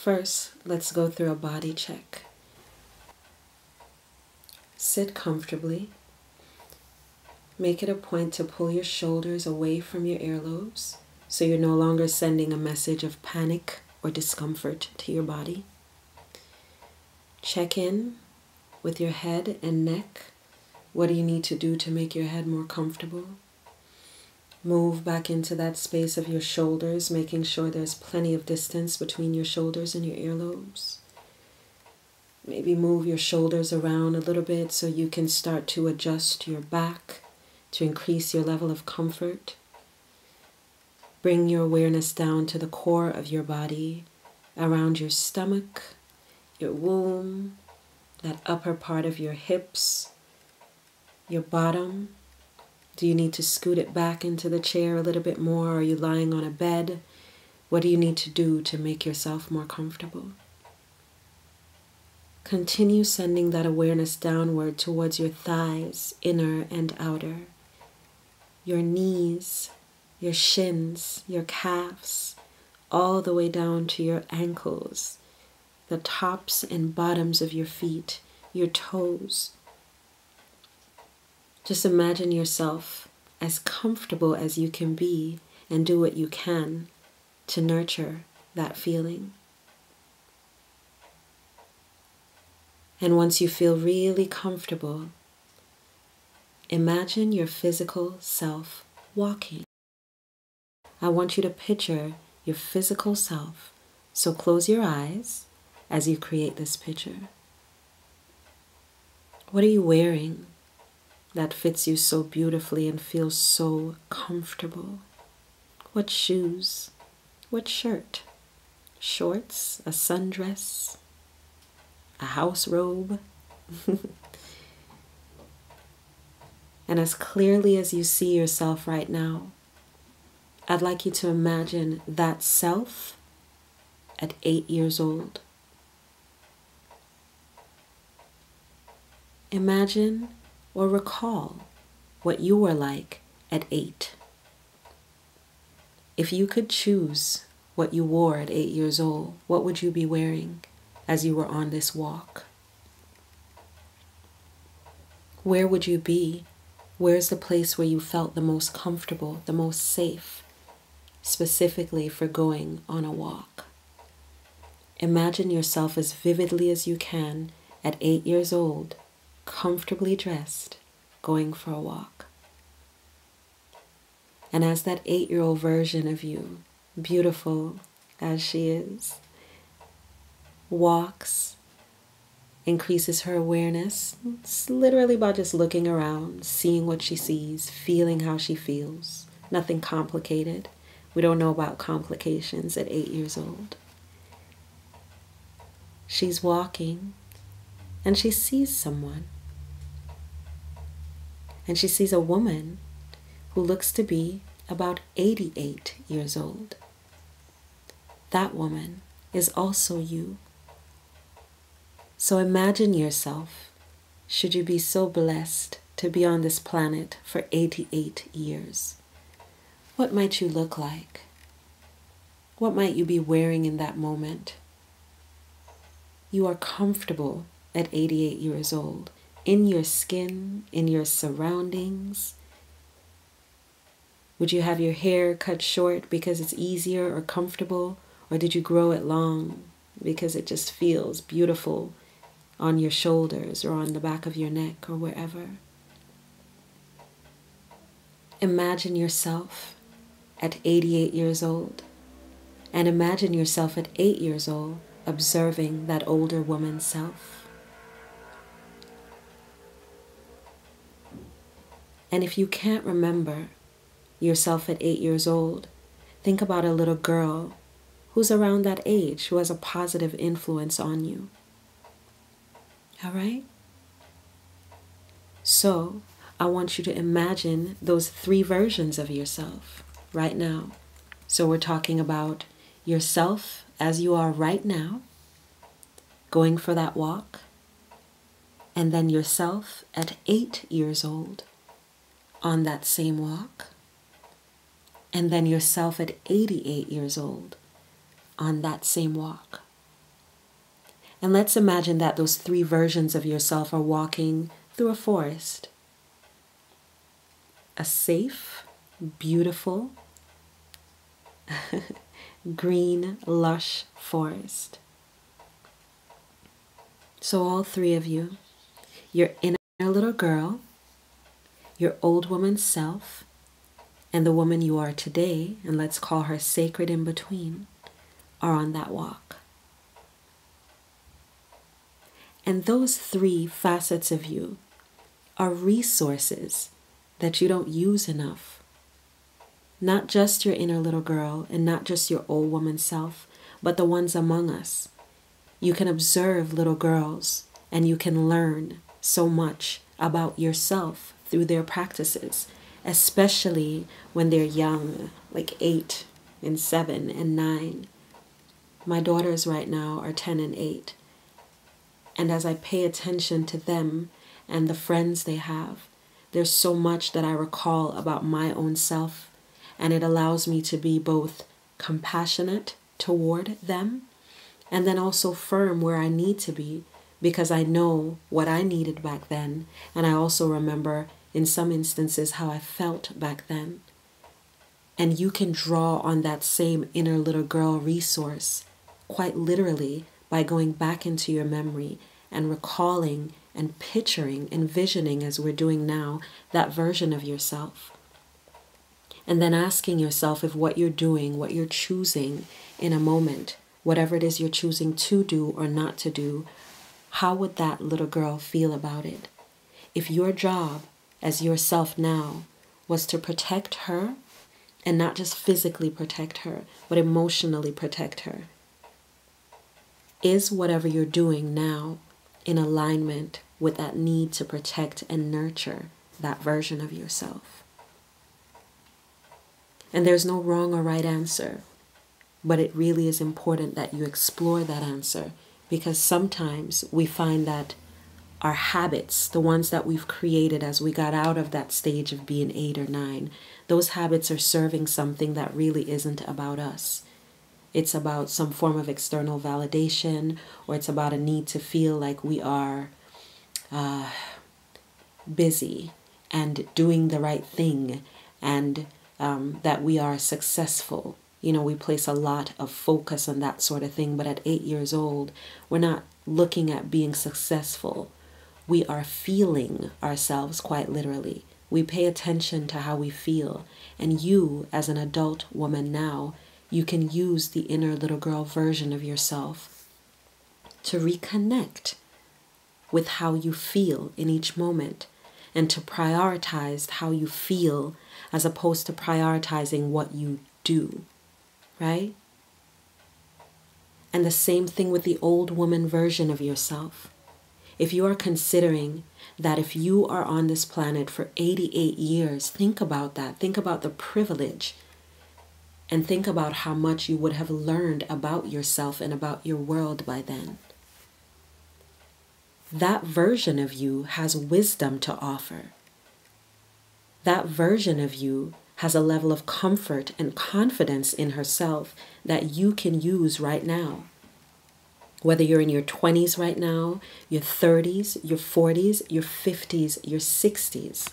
first, let's go through a body check. Sit comfortably. Make it a point to pull your shoulders away from your earlobes so you're no longer sending a message of panic or discomfort to your body. Check in with your head and neck. What do you need to do to make your head more comfortable? Move back into that space of your shoulders, making sure there's plenty of distance between your shoulders and your earlobes. Maybe move your shoulders around a little bit so you can start to adjust your back to increase your level of comfort. Bring your awareness down to the core of your body, around your stomach, your womb, that upper part of your hips, your bottom. Do you need to scoot it back into the chair a little bit more? Are you lying on a bed? What do you need to do to make yourself more comfortable? Continue sending that awareness downward towards your thighs, inner and outer, your knees, your shins, your calves, all the way down to your ankles, the tops and bottoms of your feet, your toes. Just imagine yourself as comfortable as you can be and do what you can to nurture that feeling. And once you feel really comfortable, imagine your physical self walking. I want you to picture your physical self. So close your eyes as you create this picture. What are you wearing that fits you so beautifully and feels so comfortable? What shoes? What shirt? Shorts? A sundress? A house robe? And as clearly as you see yourself right now, I'd like you to imagine that self at 8 years old. Imagine or recall what you were like at 8. If you could choose what you wore at 8 years old, what would you be wearing as you were on this walk? Where would you be? Where's the place where you felt the most comfortable, the most safe, specifically for going on a walk? Imagine yourself as vividly as you can at 8 years old, comfortably dressed, going for a walk. And as that 8-year-old version of you, beautiful as she is, walks, increases her awareness. It's literally about just looking around, seeing what she sees, feeling how she feels. Nothing complicated. We don't know about complications at 8 years old. She's walking and she sees someone. And she sees a woman who looks to be about 88 years old. That woman is also you. So imagine yourself, should you be so blessed to be on this planet for 88 years. What might you look like? What might you be wearing in that moment? You are comfortable at 88 years old, in your skin, in your surroundings. Would you have your hair cut short because it's easier or comfortable? Or did you grow it long because it just feels beautiful on your shoulders or on the back of your neck or wherever? Imagine yourself at 88 years old, and imagine yourself at 8 years old observing that older woman's self. And if you can't remember yourself at 8 years old, think about a little girl who's around that age, who has a positive influence on you. All right? So I want you to imagine those 3 versions of yourself right now. So we're talking about yourself as you are right now, going for that walk, and then yourself at 8 years old on that same walk, and then yourself at 88 years old on that same walk. And let's imagine that those three versions of yourself are walking through a forest. A safe, beautiful, green, lush forest. So all three of you, your inner little girl, your old woman self, and the woman you are today, and let's call her Sacred Inbetween, are on that walk. And those three facets of you are resources that you don't use enough. Not just your inner little girl and not just your old woman self, but the ones among us. You can observe little girls and you can learn so much about yourself through their practices, especially when they're young, like 8 and 7 and 9. My daughters right now are 10 and 8. And as I pay attention to them and the friends they have, there's so much that I recall about my own self, and it allows me to be both compassionate toward them and then also firm where I need to be, because I know what I needed back then, and I also remember in some instances how I felt back then. And you can draw on that same inner little girl resource quite literally by going back into your memory and recalling and picturing, envisioning, as we're doing now, that version of yourself. And then asking yourself if what you're doing, what you're choosing in a moment, whatever it is you're choosing to do or not to do, how would that little girl feel about it? If your job as yourself now was to protect her, and not just physically protect her, but emotionally protect her, is whatever you're doing now in alignment with that need to protect and nurture that version of yourself? And there's no wrong or right answer, but it really is important that you explore that answer, because sometimes we find that our habits, the ones that we've created as we got out of that stage of being 8 or 9, those habits are serving something that really isn't about us. It's about some form of external validation, or it's about a need to feel like we are busy and doing the right thing, and that we are successful. You know, we place a lot of focus on that sort of thing, but at 8 years old, we're not looking at being successful. We are feeling ourselves quite literally. We pay attention to how we feel. And you, as an adult woman now, you can use the inner little girl version of yourself to reconnect with how you feel in each moment, and to prioritize how you feel as opposed to prioritizing what you do, right? And the same thing with the old woman version of yourself. If you are considering that if you are on this planet for 88 years, think about that. Think about the privilege, and think about how much you would have learned about yourself and about your world by then. That version of you has wisdom to offer. That version of you has a level of comfort and confidence in herself that you can use right now. Whether you're in your 20s right now, your 30s, your 40s, your 50s, your 60s.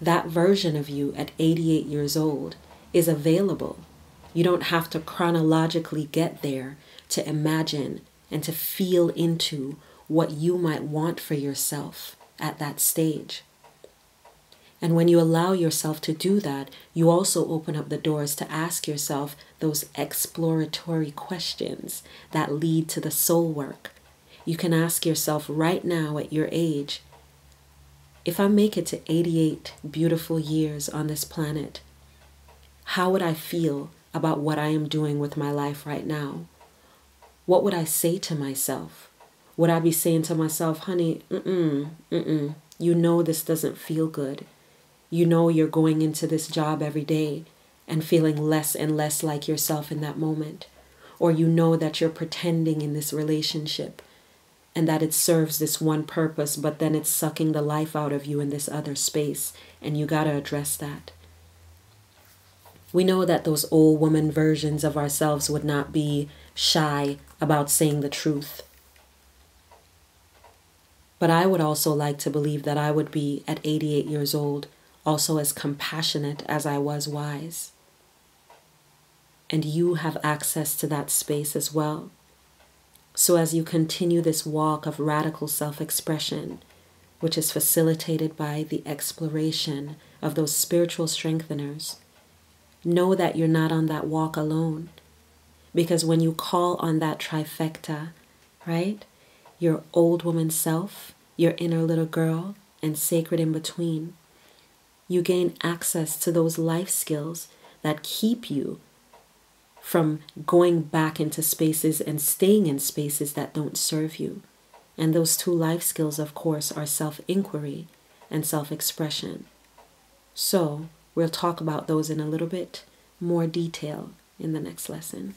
That version of you at 88 years old is available. You don't have to chronologically get there to imagine and to feel into what you might want for yourself at that stage. And when you allow yourself to do that, you also open up the doors to ask yourself those exploratory questions that lead to the soul work. You can ask yourself right now at your age, if I make it to 88 beautiful years on this planet, how would I feel about what I am doing with my life right now? What would I say to myself? Would I be saying to myself, honey, you know this doesn't feel good. You know you're going into this job every day and feeling less and less like yourself in that moment. Or you know that you're pretending in this relationship and that it serves this one purpose, but then it's sucking the life out of you in this other space, and you got to address that. We know that those old woman versions of ourselves would not be shy about saying the truth. But I would also like to believe that I would be, at 88 years old, also as compassionate as I was wise. And you have access to that space as well. So as you continue this walk of radical self-expression, which is facilitated by the exploration of those spiritual strengtheners, know that you're not on that walk alone. Because when you call on that trifecta, right, your old woman self, your inner little girl, and sacred in between, you gain access to those life skills that keep you from going back into spaces and staying in spaces that don't serve you. And those two life skills, of course, are self-inquiry and self-expression. So we'll talk about those in a little bit more detail in the next lesson.